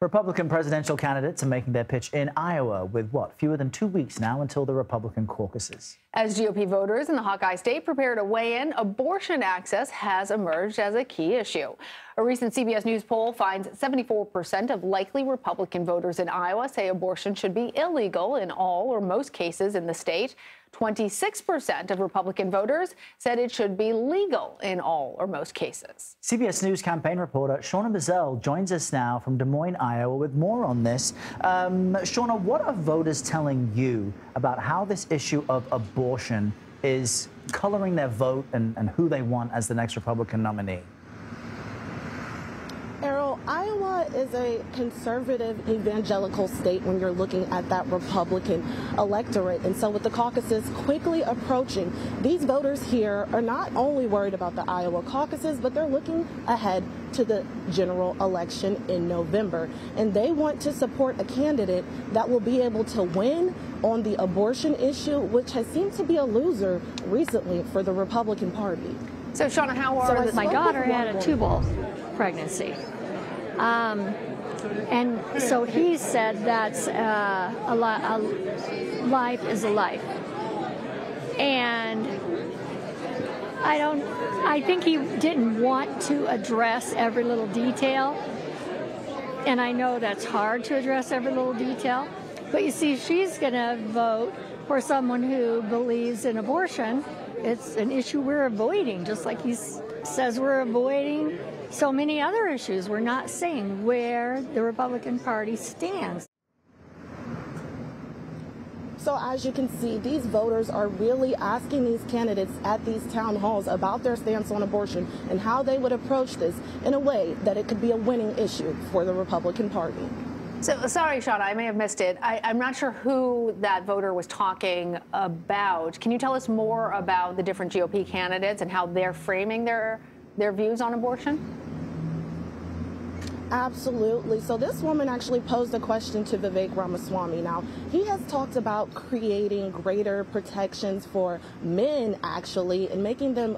Republican presidential candidates are making their pitch in Iowa with, fewer than 2 weeks now until the Republican caucuses. As GOP voters in the Hawkeye State prepare to weigh in, abortion access has emerged as a key issue. A recent CBS News poll finds 74% of likely Republican voters in Iowa say abortion should be illegal in all or most cases in the state. 26% of Republican voters said it should be legal in all or most cases. CBS News campaign reporter Shawna Mizelle joins us now from Des Moines, Iowa, with more on this. Shawna, what are voters telling you about how this issue of abortion is coloring their vote and who they want as the next Republican nominee? Errol, Iowa is a conservative evangelical state when you're looking at that Republican electorate. And so with the caucuses quickly approaching, these voters here are not only worried about the Iowa caucuses, but they're looking ahead to the general election in November. And they want to support a candidate that will be able to win on the abortion issue, which has seemed to be a loser recently for the Republican Party. So, Shawna, how are my daughter had a tubal pregnancy. And so he said that's a life is a life. And I think he didn't want to address every little detail. And I know that's hard to address every little detail. But you see, she's going to vote for someone who believes in abortion. It's an issue we're avoiding, just like he says we're avoiding so many other issues. We're not saying where the Republican Party stands. So as you can see, these voters are really asking these candidates at these town halls about their stance on abortion and how they would approach this in a way that it could be a winning issue for the Republican Party. So, sorry, Shawna, I may have missed it. I'm not sure who that voter was talking about. Can you tell us more about the different GOP candidates and how they're framing their views on abortion? Absolutely. So this woman actually posed a question to Vivek Ramaswamy. Now, he has talked about creating greater protections for men, actually, and making them,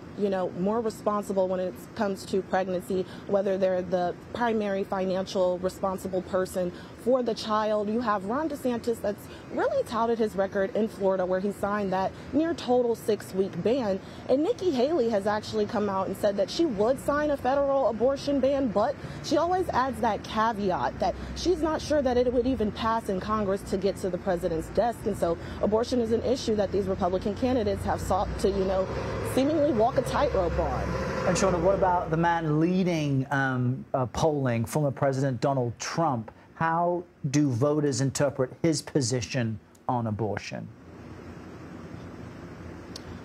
more responsible when it comes to pregnancy, whether they're the primary financial responsible person for the child. You have Ron DeSantis that's really touted his record in Florida, where he signed that near total 6-week ban. And Nikki Haley has actually come out and said that she would sign a federal abortion ban, but she always adds that caveat that she's not sure that it would even pass in Congress to get to the president's desk. And so abortion is an issue that these Republican candidates have sought to, seemingly walk a tightrope on. And Shawna, what about the man leading polling, former President Donald Trump? How do voters interpret his position on abortion?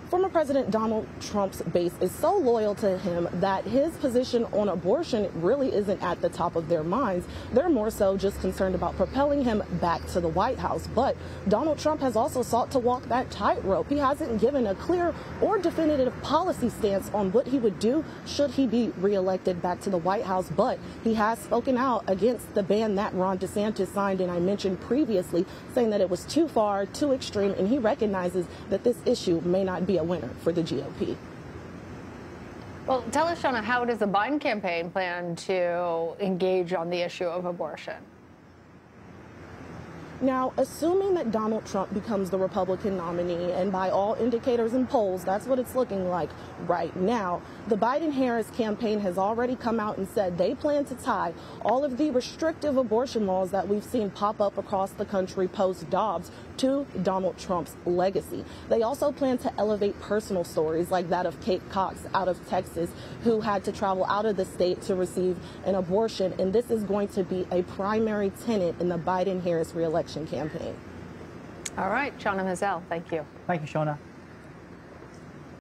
Former President Donald Trump's base is so loyal to him that his position on abortion really isn't at the top of their minds. They're more so just concerned about propelling him back to the White House. But Donald Trump has also sought to walk that tightrope. He hasn't given a clear or definitive policy stance on what he would do should he be reelected back to the White House. But he has spoken out against the ban that Ron DeSantis signed, and I mentioned previously, saying that it was too far, too extreme, and he recognizes that this issue may not be a winner for the GOP. Well, tell us, Shawna, how does the Biden campaign plan to engage on the issue of abortion? Now, assuming that Donald Trump becomes the Republican nominee, and by all indicators and polls, that's what it's looking like right now, the Biden-Harris campaign has already come out and said they plan to tie all of the restrictive abortion laws that we've seen pop up across the country post-Dobbs to Donald Trump's legacy. They also plan to elevate personal stories like that of Kate Cox out of Texas, who had to travel out of the state to receive an abortion. And this is going to be a primary tenet in the Biden-Harris reelection campaign. All right, Shawna Mizelle, thank you. Thank you, Shawna.